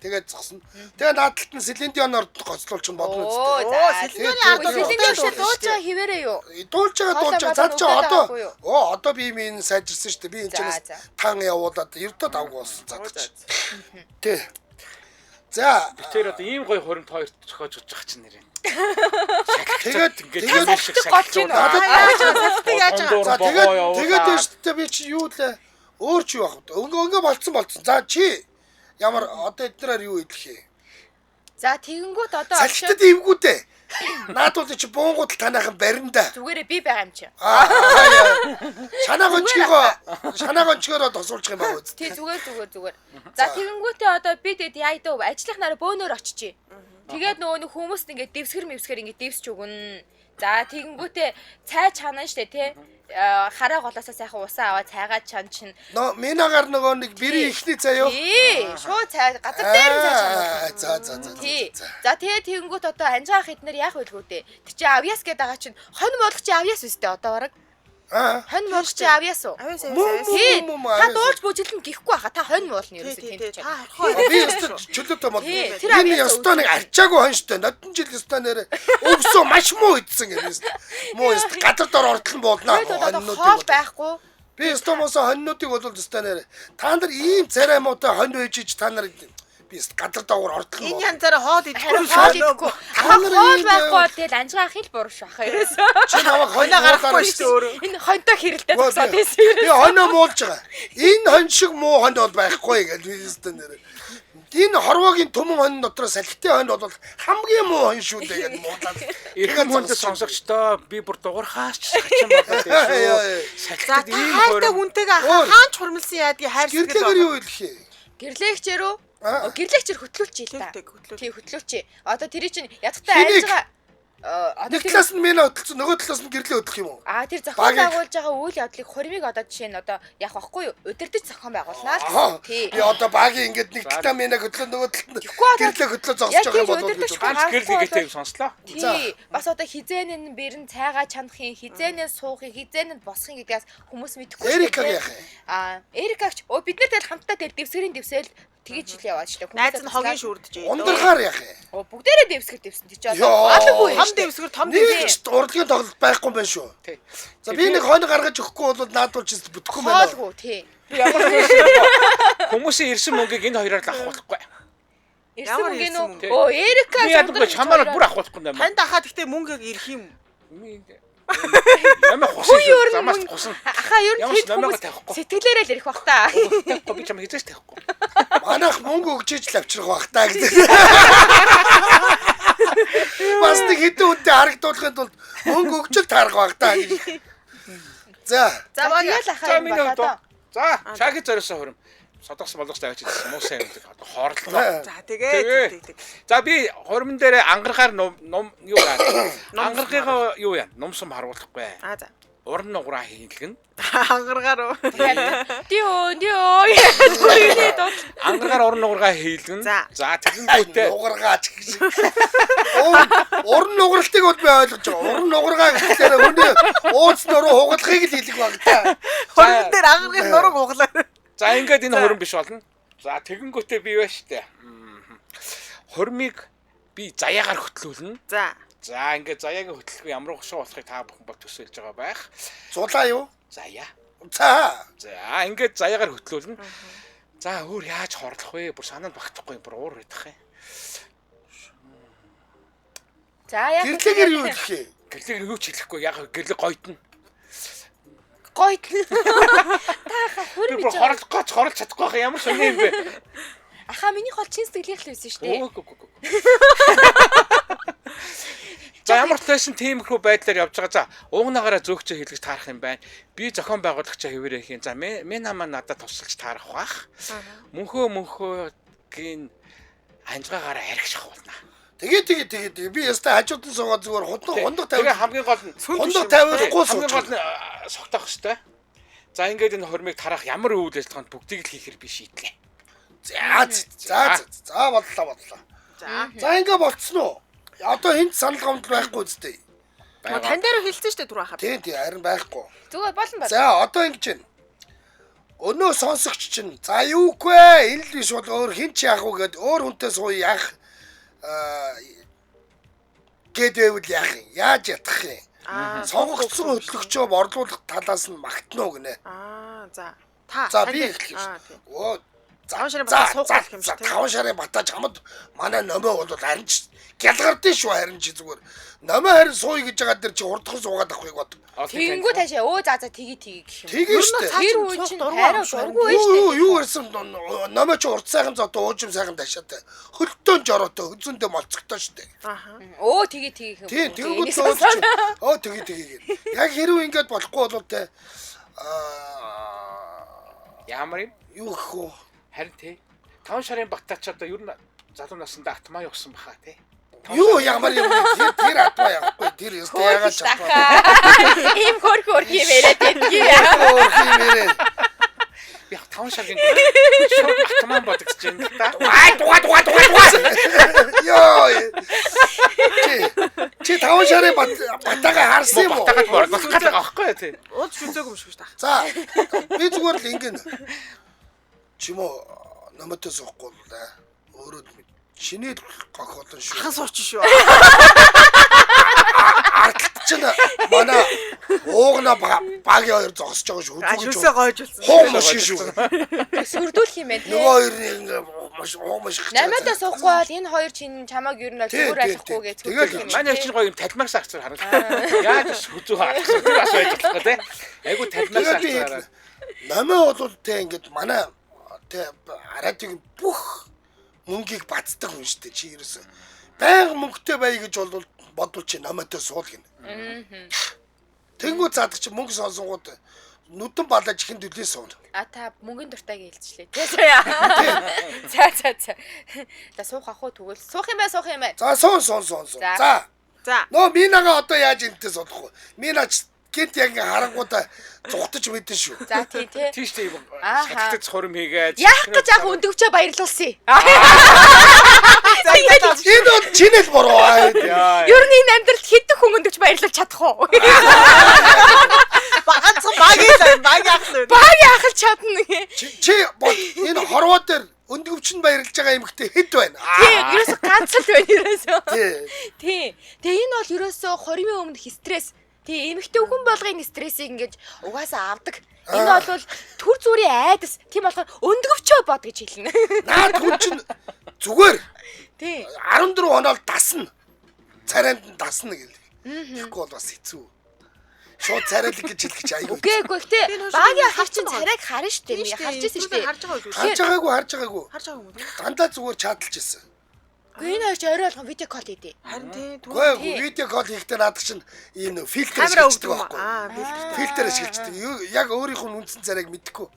Тэгээд зогсно. Тэгээ наадталт нь Селендионоор гоцлуулчих болно
Оо,
үстэй.
за.
Селендионы ард
Селендионшээ дуулж байгаа хിവэрээ юу?
Дуулж байгаа. Цаад чи одоо одоо би минь сайжирсан шүү дээ. Би энэ ч тан явуулаад эрдэнэ авах болсон цаад. Тэ. За
Тэр одоо ийм гоё хоримт хоёрт зохиож байгаа чинь нэрээ.
тэгээд
голч юм уу?
За тэгээд дэжтэй би чи юу лээ өөр чи явах вэ? Өнгө болцсон. За чи ямар одоо эднэрээр юу идэх юм?
За тэгэнгүүт одоо
Салхитад эвгүүдээ. Наадууд чи буунгууд танайхан барина да.
зүгээрээ би байгаа юм чи.
Шанаагончгороо тосуулчих юм аа үст.
Тий зүгээр. За тэгэнгүүтээ одоо би тэгээд яа дөө ажиллах нараа бөөнөр очичээ. Тэгээд нөгөө нэг хүмүүст ингээд дэвсгэр ингээд дэвсч өгнө. За тэгэнгүүтээ цай чанаа штэ тий. Хараа голоосоо сайхан усаа аваад цайгаад чан чин.
Минагаар нөгөө нэг бэрийн ихний цай юу?
Тий, шууд цай газар дээр цай чанаа.
За.
Тий. За тэгээд тэгэнгүүт одоо анжаах эднэр яах вэ дээ? Тэг чи авьяас гэдэг байгаа чинь хонь модлох чи авьяас үстэй одоо бараг. Хонь модлох чи авьяас уу? Тий. Та дуулж бүжиглэн гихгүй баха. Та хонь муулна ерөөсөө тэнд чи.
Би өстө чөлөөтэй мод. Энэ ёстой нэг арчаагүй хон штэ. Нодон жил ёстой нэрэ өвсөө маш муу идсэн гэсэн. Муу ёстой гадар дор ордлон буулнаа.
Хоол байхгүй.
Би өстө мосоо хоньнуудыг бол ёстой нэрэ. Та нар ийм царай муутай хонь үйжиж та нар би гадар доогор ордлон.
Энэ янзаараа хоол идэхгүй.
Хоол байхгүй тэгэл анжаах хэл буруу ш баха ерөөсөө.
Чи намайг хоньоо
гарахгүй шүү дээ өөрөө.
Энэ хоньтой хэрэлдээ тусаад байсан
би хоньоо муулж байгаа. Энэ хонь шиг муу хонь бол байхгүй гэж би өстө нэрэ. Энэ хорвогийн төмөн хонь дотор салхитай хонь бол хамгийн муу хонь шүү дээ гэж муулаад.
Иргэн хүнд сонсогчдоо би бүр дуурхаач хачин болоод шүү. Салхитад ийм
хайртай хүнтэйгээ хаач хурмилсан яадгийг хайрсаг гэдэг.
Гэртэйгээр юу хэлэх юм?
гэрлээгчээр үү? Гэрлээгчээр хөтлүүлчихье л та.
Хөтлүүлээ.
Тий хөтлөөч. Одоо тэрий чинь ядахтай айж байгаа.
Нэг талаас нь мэнэ хөдөлсөн, нөгөө талаас нь гэрлээ хөдлөх юм уу?
Тэр зохион байгуулж байгаа үйл явдлыг хуримыг одоо жишээ нь одоо яах байхгүй юу? Удирдах зохион байгуулнаа.
Тий. Би одоо багийн ингээд нэг талаа мэнэ хөдлөө нөгөө талд нь гэрлээ хөдлөө зогсож байгаа юм бол
ганц гэрэл хийгээтэй юм сонслоо.
Тий. Бас одоо хизээн нь бэрэн цайгаа чанахын, хизээн нь суухын, хизээн нь босхын гэдгээс хүмүүс мэдэхгүй.
Эрикаг яах юм?
Эрикагч бид нар тэгэл хамтдаа тэгэл дэвсгэрийн дэвсэл тэгэж хил яваад штэ.
Найз нь хогийн шүрдэж ээ.
Ундрахаар яах юм?
Бүгдээрээ дэвсгэр дэвсэн тийч одоо алгүй
том дэвсгэр том
дэвсгэр урлагийн тоглолт байхгүй юм байна шүү.
Тий.
За би нэг хойно гаргаж өгөхгүй бол наадуулж бүтэхгүй юм байна.
хоолгүй тий.
Ямар хүмүүсийн ирсэн мөнгийг энэ хоёроор л авах болохгүй.
Ирсэн мөнгө нөө Эрика
би ядгүй чамаар бүр авах болохгүй юм байна.
Танд ахаа гэхдээ мөнгөг ирэх юм.
Ямар хусан замаас хусан.
Ахаа ер нь хэд хүмүүс сэтгэлээрээ л ирэх бах та.
Тэгэхгүй би чамайг хизээч тавихгүй.
Манайх мөнгө өгч иж л авчрах бах та гэдэг. Бас нэг хэдэн үнэтэй харагдуулахын тулд мөнгө өгч л таарах бах та гэж. За.
Тэгэл ахаа юм байна одоо.
За, шааги зориулсан хөрөм. Содогс болгож тавьчих гэсэн муу сайн юм одоо хоорлоо.
За тэгээд.
За би хормон дээр ангаргаар ном юу яа. Ангаргийнхаа юу яа. Номсом харуулахгүй.
За.
Уран нуграа хийлгэн.
Ангаргаар уу.
Дио.
Ангаргаар уран нуграа хийлгэн. За тэгэнгүүтээ
нугаргаач гэж. Уран нугралтыг бол би ойлгож байгаа. Уран нугаргаа гэхлээр хүний ууц нуруу хугалахыг л хийлэг баг та.
Хормон дээр ангаргийн нуруу хугалаа.
За ингээд энэ хөрөн биш болно. За тэгэнгүүтээ би байна штэ. Хормыг би заяагаар хөтлүүлнэ.
За.
За ингээд заяагийн хөтлөлгүй ямар гошоо болохыг та бүхэн бол төсөөлж байгаа байх.
Зулаа юу?
Заяа.
За
ингээд заяагаар хөтлүүлнэ. За өөр яаж хорлох вэ? Бүр санаанд багтахгүй бүр уур идэх юм.
За яг
гэрлэгээр юу хэлэх юм?
Гэрлэг юу ч хэлэхгүй яг гэрлэг гойтно.
Гойт. Тааха хөрөж.
Би хорлох чадахгүй байх ямар сони юм бэ?
Ахаа миний хол чин сэтгэлийнх л байсан шүү дээ.
За ямар ч байсан тиймэрхүү байдлаар явж байгаа. За уугнаагаараа зөөгчөө хэлгэж таарах юм байна. Би зохион байгуулагчаа хэвээрээ хийн. За мена маа надад тусалж таарах бах. Мөнхөөгийн анжгаагаараа архиж авуулна.
Тэгээ би ястаа хажуудан суугаад зүгээр хундаг тавь.
Тэгээ хамгийн гол нь
хундаг тавихгүй
хамгийн гол нь согтоох хэрэгтэй. За ингээд энэ хормыг тарах ямар үйл ажиллагаанд бүгдийг л хийхэр би шийдлээ.
За бодлоо. За ингээд болцсон уу? Одоо энд санал гомдол байхгүй үстэй.
Тань дээр хэлсэн шүү дээ түрүү хахад.
Тий харин байхгүй.
Зүгээр болно.
За одоо ингэж байна. Өнөө сонсогч чинь за юугүй энэ л биш бол өөр хин ч яах вэ гэд өөр хүнтэй сууя яах гэдэвэл яах юм? Яаж ятгах юм? Сонгогдсон хөтлөгчөө борлуулах талаас нь магтана уу гинэ.
За.
За би эхлэх шүү.
Таван шарын батаа суух гэх юм шиг.
Таван шарын батаа чамд манай номоо бол харин ч гялгардын шүү харин чи зүгээр. Номоо харин сууя гэж байгаа дэр чи урдхан суугаад авахыг бод.
Тэгэнгүү таашаа за тгий гэх юм.
Тэгээ шүү дээ.
Тэр үе чинь хараа дургүй байж тээ.
Юу гэсэн номоо чи урд сайхан зото уужим сайхан ташаатай. Хөлтөөн жороотой хөзөндөө молцогтой шүү дээ.
Тгий гэх юм.
Тэгэнгүүт сууж. Тгий. Яг хэрвээ ингэж болохгүй бол те
ямар юм?
Юу гэх вэ?
Харин тий. Таван шарын батаач одоо ер нь залуу насндаа атмаа явсан баха тий.
Юу ямар юм бэ? Тэр атмаа явахгүй. Тэр өстө яагаад чадахгүй.
Ийм хөрх юм яриад
байдгийг.
Би таван шарын атмаа бодогч юм та.
Туга. Йоо. Чи таван шарын батаага харсан юм уу?
Батаагаад болох гэдэг аахгүй тий.
Ууж хүзээгүй юм шиг шүү дээ.
За би зүгээр л ингэн чимөө намайг суухгүй л өөрөө шинэ гох олон шүү.
Хахан сууч шүү.
Аргалт чинь манай уугна багийн хоёр зогсож байгаа шүү.
Шүсээ гойж болсон.
Хоо маш шүү.
сүрдүүлэх юм байна тий.
Нөгөө хоёр ингээ маш
намайдаа суухгүй бол энэ хоёр чинь чамааг ер нь зүгээр ойлгохгүй гэж
тэгэл манай чинь гоё юм талмаас авцаар харагдав. Яаж хүзүү хаалгасан тэр бас байж болохгүй тий. Айгу талмаас авцаар.
Намаа бол тэ ингээд манай тэ радиог бүх мөнгийг бацдаг хүн шүү дээ чи ерөөсөө. Баян мөнгөтэй бай гэж бол бодвол чи намаатай суул гинэ. Тэнгүү цаадаг чи мөнгө сонсонгууд нүдэн балаж ихэн дүлээ суuna.
Та мөнгөний дуртайг хэлчихлээ. За. За суух ах уу тэгвэл суух юм бай.
За суун. За.
За.
Нөө Минага одоо яаж энтэй судахгүй. Мина гинт яг харангуудаа зүхтаж мэдэн шүү.
За тий.
тийш тийм
Ааха.
шатгац хором хийгээд
Яах гэж яг өндөвчөө баярлуулсан.
Энэ бол чинэл буруу.
Ер нь энэ амьдралд хэдэн хүн өндөвч баярлуулж чадах уу?
Багцхан баг яахлаа.
Баг яахал чадна.
Чи энэ хорвоо дээр өндөвчн баярлж байгаа эмэгтэй хэд байна?
Тий, ерөөсө ганц л байна ерөөсө.
Тий.
Тэгээ энэ бол ерөөсө 20-ийн өмнөх стресс. Тий, эмэгтэй хүн болгоны стрессийг ингэж угаасаа авдаг. Энэ бол төр зүрийн айдас. Тийм болохоор өндгөвчөө бод гэж хэлнэ.
Наад хүн чинь зүгээр
Тий.
14 хоноод дасна. Царайнд нь дасна гэл. Тэгэхгүй бол бас хэцүү. Шууд царайлаг гэж хэлэх чи аягүй.
Үгүй гэхдээ багийн ах чинь царайг харна штэ. Нэг харж ирсэн штэ.
Харж байгаа үү?
Харж байгаагүй.
Харж байгаа юм.
Дандаа зүгээр чадалж ирсэн.
Гэхдээ энэ хоёр орой болгон видео кол хийдэ.
Харин тий.
Гэхдээ видео кол хийхдээ наадах чинь ийм фильтр
Камера
ашиглаждаг
өгдөг юм.
байхгүй. Фильтр ашиглаждаг. Яг өөрийнх нь үндсэн царайг мэдхгүй.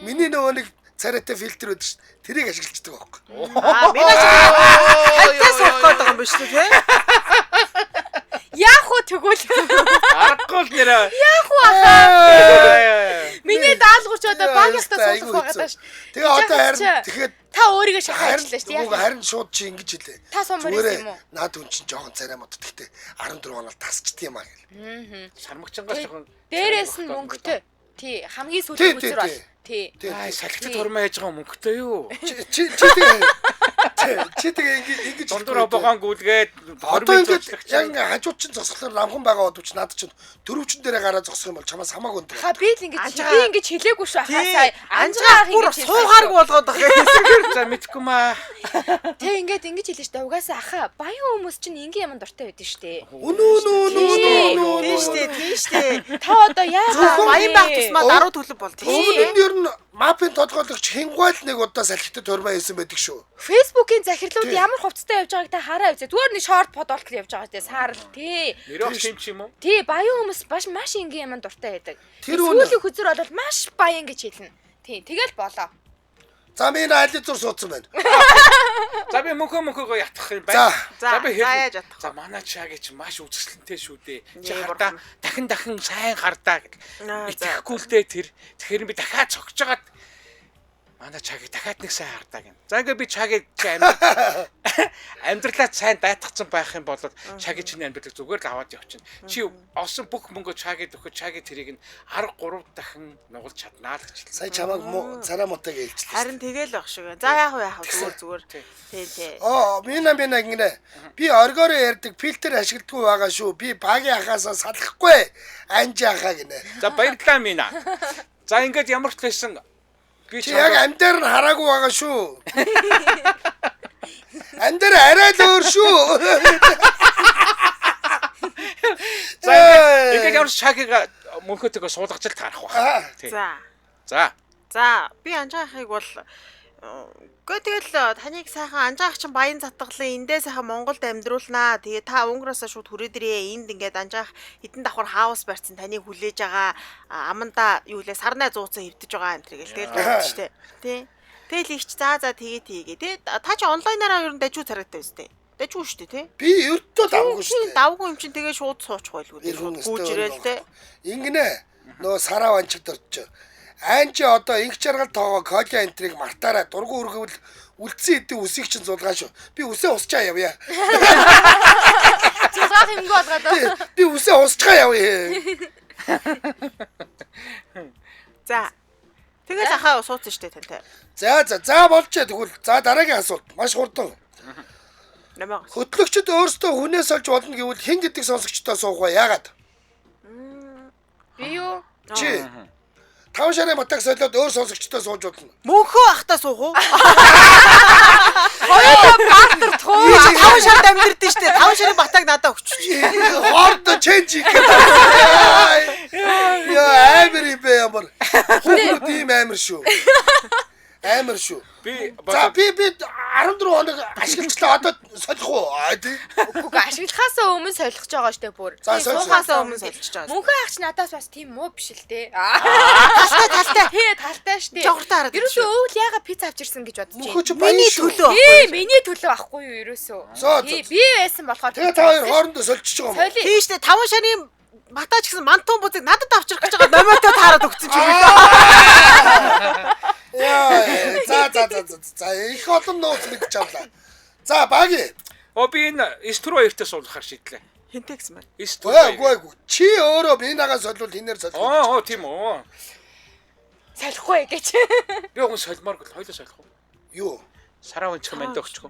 Миний нөгөө нэг царайтай фильтр үүдэж чинь тэрийг ашиглаждаг байхгүй.
Минаж хаттай суух гээд байгаа юм биш үү те?
Яах вэ тэгвэл?
аргагүй л нэрээ.
Яах вэ ахаа? Миний даалгаварч одоо багийнхтаа суулгах байгаа даа ш.
Тэгээ одоо харин тэгэхэд
та өөрийгөө шахаачлаа ш. Яах вэ?
харин шууд чи ингэж хэлээ.
Та сумар юм уу?
Наад хүн чинь жоохон царай мод гэхдээ 14 хоноод тасчт юм аа гэл.
Сармагчангаас жоохон
Дээрээс нь мөнгөтэй. Тий, хамгийн сүүлийн үзэр бол. Тий.
аа салхитад хормоо яаж байгаа мөнгөтэй юу?
Чи тэгээ ингэж
Дундуур обогоон гүйлгээд
одоо ингэж яг хажууд чинь зогсохлоор намхан байгаа бодвч наад чинь дөрөвчөн дээрээ гараа зогсох юм бол чамаас хамаагүй өндөр.
Ха би л ингэж хэлээгүй шүү хаа сая. Анжгаа ах
бүр
ингэж
суугаарг болгоод байгаа.
за мэдхгүй маа.
Тэг ингэж хэлээ штэ. Угаасаа аха баян хүмүүс чинь ингийн юм дуртай байдаг штэ.
Үнүү.
Тийштэй.
Та одоо яагаад
Баян байх тусмаа даруу төлөв болт.
Өмнө нь ер нь мапын тодгойлогч хингуйл нэг удаа салхитад хормоо хийсэн байдаг шүү.
Facebook-ийн захирлууд ямар хувцастай явж байгааг та хараа үзье. Зүгээр нэг шорт подолтол явж байгаа те саарл тий.
Нэрөө юм чи юм уу?
Тий баян хүмүүс маш ингийн юм дуртай байдаг.
Тэр үнэ.
Сүүлийн хүзэр бол маш баян гэж хэлнэ. Тий тэгэл болоо.
За минь айлын зур суудсан байна.
За би мөнхөө ятгах юм байна.
За
би
яаж ятгах.
За манай чаги чи маш үзэсгэлэнтэй шүү дээ. Чи
Нээ,
хардаа дахин сайн хардаа гэх. Итгэхгүй л дээ тэр. Тэгэхээр би дахиад цогж жагаад манай чаги дахиад нэг сайн хардаа гэн. За ингээ би чаги амьдралаа сайн дайтгцсан байх юм бол чаги чиний амьдралыг зүгээр л аваад явчихна. Чи олсон бүх мөнгө чаги өгөх чаги тэрийг нь 13 дахин нугалж чаднаа л гэж хэлсэн.
Сая чамаг царай мотыг ээлжлээ.
Харин тэгэл баг шиг. За яах вэ зүгээр. Тий.
Мина гинэ. Би оргороо ярддаг фильтр ашигладгүй байгаа шүү. Би багийн ахаасаа салахгүй. Анжи ахаа гинэ.
За баярлалаа Мина. За ингээд ямар ч байсан би
Чи яг амдаар нь хараагүй байгаа шүү. Амдаар арай л өөр шүү.
За ингээд ямар чагига мөнхөтэйгээ суулгаж л таарах байна.
За би анжаахыг бол тэгэл таныг сайхан анжаах чинь баян затгалын эндээ сайхан Монголд амьдруулнаа. Тэгээ та Унгараасаа шууд хүрээдэрээ энд ингээд анжаах эдэн давхар хаус барьсан таныг хүлээж байгаа аманда юу лээ сарнаа зууцсан хөвдөж байгаа энэ тэргээл тэгэл байна шүү дээ. Тий. Тэгэл ихч за тэгээ. Тэ та чи онлайнаараа ер нь дажгүй царайтай биз дээ. Дажгүй шүү дээ тий.
Би өртөө давгүй шүү дээ.
Давгүй юм чинь тэгээ шууд суучих байлгүй. Гүүжрэл тий.
Ингэнэ. Нөө сараа ванчд орч. Анчи одоо инх чаргал тоогоо кола энтриг мартаараа дургу өргөвөл үлдсэн хэдийн үсийг чинь зулгаа шүү. Би үсээ усчаа явъя.
Зулгаах юмгүй болгоод.
Би үсээ усчаа явъя.
За. Тэгэл ахаа суудсан штэ тантай.
За болчоо тэгвэл. За дараагийн асуулт маш хурдан.
Намайг.
Хөтлөгчд өөрсдөө хүнээс олж болно гэвэл хэн гэдэг сонсогчдоо суух вэ? Яагаад?
Би юу?
Чи 5 шарын батаг солиод өөр сонсогчдоо сууж болно.
Мөнхөө ахта суух уу?
Хоёулаа баатар туу.
5 шард амьдэрдэн штэ. 5 шарын батаг надад өгч.
Хоордо ченж их. Яа амир бэ ямар. Хүн тийм амир шүү. Амар шүү.
Би
За би 14 хоног ашиглажлаа одоо солих уу? Тий.
Үгүй ашиглахаасаа өмнө солих гэж байгаа штэ бүр.
За солих.
Суухаасаа өмнө солилцож байгаа.
Мөнхөн агч надаас бас тийм муу биш л те.
Талтай.
Тий, талтай штэ.
Жогортой хараад.
Ерөөсөө өвөл яга пицца авч ирсэн гэж бодож
Мөнхөө
байна.
чи баян шүү.
Тий, миний төлөө ахгүй юу ерөөсөө. Тий, би байсан болохоор.
Тэгээ та хоёр хоорондоо соличих юм уу?
Соли.
Тийш дээ 5 шарын матач гэсэн мантун бузыг надад авчрах гэж байгаа номойтой таарад өгсөн чи би.
Яа, за их олон нууц мэдчих авлаа. За баги.
би энэ Истру хоёртой суулгахаар шийдлээ.
Хинтэй гэсэн мэн.
Истру.
Үгүй. Чи өөрөө бинагаас солиул хинээр солих.
Тийм үү.
Салихгүй гэж.
Би уг солимоор гол хоёлоо солих уу?
Юу?
Сараа өнчих мэнд өгчих.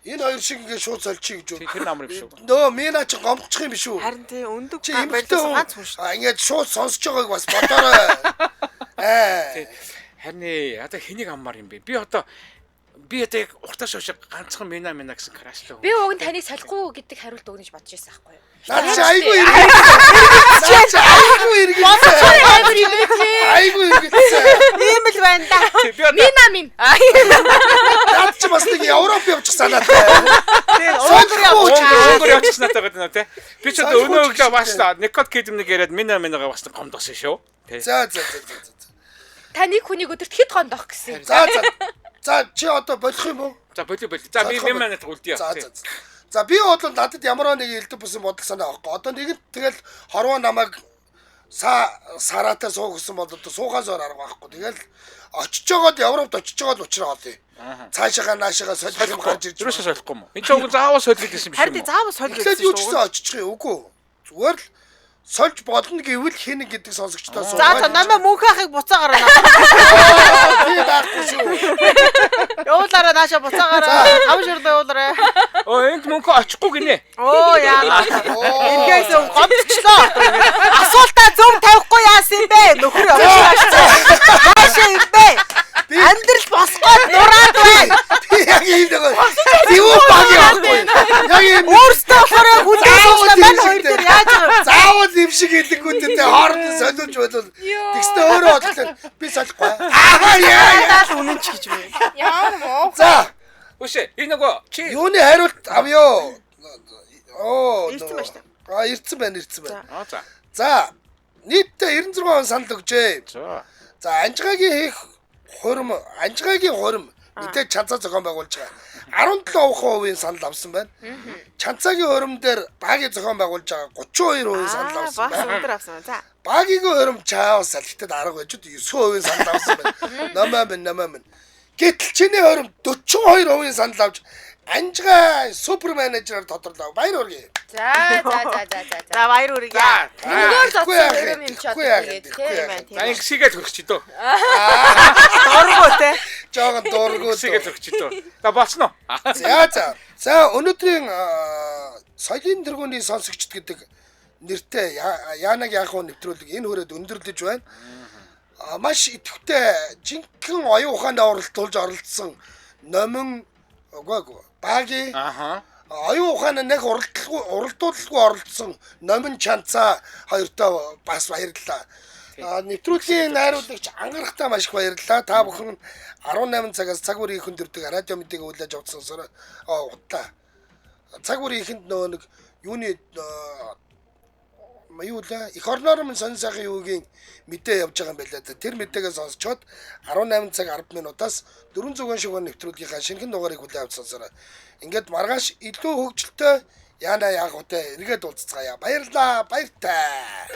Энэ хоёр шиг ингээ шууд соличих гэж үү?
Тэр намар биш үү?
Нөө минаа чи гомдчих юм биш үү?
Харин тий өндөг
Чи
гам
эмхтэй
байлаас
хүн.
ганц хүн шүү.
Ингээд шууд сонсож байгааг бас бодоорой.
Харин одоо хэнийг аммаар юм бэ? Би одоо яг уртаа шошиг ганцхан мина гэсэн краштай хүн.
Би уг нь таныг салихгүй гэдэг хариулт өгнө гэж бодож байсан байхгүй юу?
Наад чи айгүй иргэн.
Амар юм бэ?
Айгүй иргэн.
Ийм л байна да.
Би одоо
Мина минь.
Наад чи бас нэг Европ явчих санаатай.
өнгөр явчихсан надад гэдэг нэ. Би ч одоо өнөө өглөө бас Никод Кидмник яриад минагаа бас гомдосон шүү.
За.
Та нэг хүнийг өдөрт хэд гондох гэсэн.
За чи одоо болох юм уу?
За болио. За би минанад үлдээ.
За би бол надад ямар нэг элдв бүсэн бодол санаа авахгүй. Одоо нэг тэгэл хорвоо намайг сараатай суух гэсэн бол одоо суухаас өөр арга байхгүй. Тэгэл очиж жоод Европт очиж жоод учраа олъё. Цаашаага наашаага солих юм гарч ирж.
Юусе солихгүй юм. Энд ч уг заавал солих гэсэн биш юм.
Харин заавал солих
Тэгэхээр
гэсэн
юу ч
шүү.
гэсэн очих юм үгүй. Зүгээр л сольж болно гэвэл хийнэ гэдэг сонсогчдоо суу.
За намаа мөнхөөхийг буцаагараа.
Би даахгүй шүү.
Явуулаараа нааша буцаагараа. 5 ширдэ явуулаарай.
Энд мөнхөө очихгүй гинэ.
Яа. Ингээс гомдчихлоо. Асуултаа зөв тавихгүй яасан юм бэ? Нөхөр явуулсан. Хаашаа юм бэ? Амьдрал босгоод нураад байна.
Би яг ийм нэг юу баг явахгүй. Яг ийм
Өөртөө болохоор хүлээж байна хоёр дээр яаж байгаа.
заавал юм шиг хэлэнгүүтээ хоорондоо солиулж болвол тэгснэ өөрөө бодлоо би солихгүй. Яа.
Үнэн ч гэж байна.
Яа муу.
За
Үгүй энэ нөгөө чи
юуны хариулт авъё.
Ирсэн байна шүү дээ.
Ирсэн байна.
За.
За нийтдээ 96% санал өгчээ. За анжигаагийн хурим мэдээж чанцаа зохион байгуулж байгаа. 17% санал авсан байна. Чанцаагийн хурим дээр багийн зохион байгуулж байгаа 32% санал авсан
Бас
байна.
өндөр авсан байна. За.
Багийн хурим чаавал салхитад арга байж 9% санал авсан байна. Намаа. Гэтэл чиний хурим 42% санал авч анжигаа супер менежерээр тодорлоо. Баяр хүргэе.
За.
За баяр хүргэе.
Өнгөөр зоцсон
яах
юм
вэ?
юм чад
Тэгэхгүй яах вэ?
тэгээд
Тэгэхгүй яах вэ?
тийм.
За ингэсийгээ төрчих чи дөө.
Дургуу те.
Жаахан дуургуу.
Ингэсийгээ төрчих чи дөө. За болцсон уу?
За өнөөдрийн соёлын тэргүүний сонсогчд гэдэг нэртэй Янаг яахуу нэвтрүүлэг энэ хүрээд өндөрлөж байна. Маш идэвхтэй жинхэнэ оюун ухаанд оролцсон номин баги оюун ухаанд нэг уралдуулалгүй оролцсон номин чанцаа хоёртоо бас баярлалаа. Нэвтрүүлгийн найруулагч ангарахтаа маш их баярлалаа. Та бүхэн 18 цагаас цаг бүрийн ихэнд дөрдөг радио мэдээгээ хүлээж авч сонсороо. Удаа. Цаг бүрийн ихэнд нөгөө нэг юуны их орноор минь сонь сайхан юугийн мэдээ явж байгаа юм байна. Тэр мэдээгээ сонсчоод 18 цаг 10 минутаас 400 шиг нэвтрүүлгийнхаа шинэхэн дугаарыг хүлээж авч сонсороо. Ингээд маргааш илүү хөгжилтэй яана яах вэ? Эргээд уулзцгаая. Баярлалаа. Баяртай.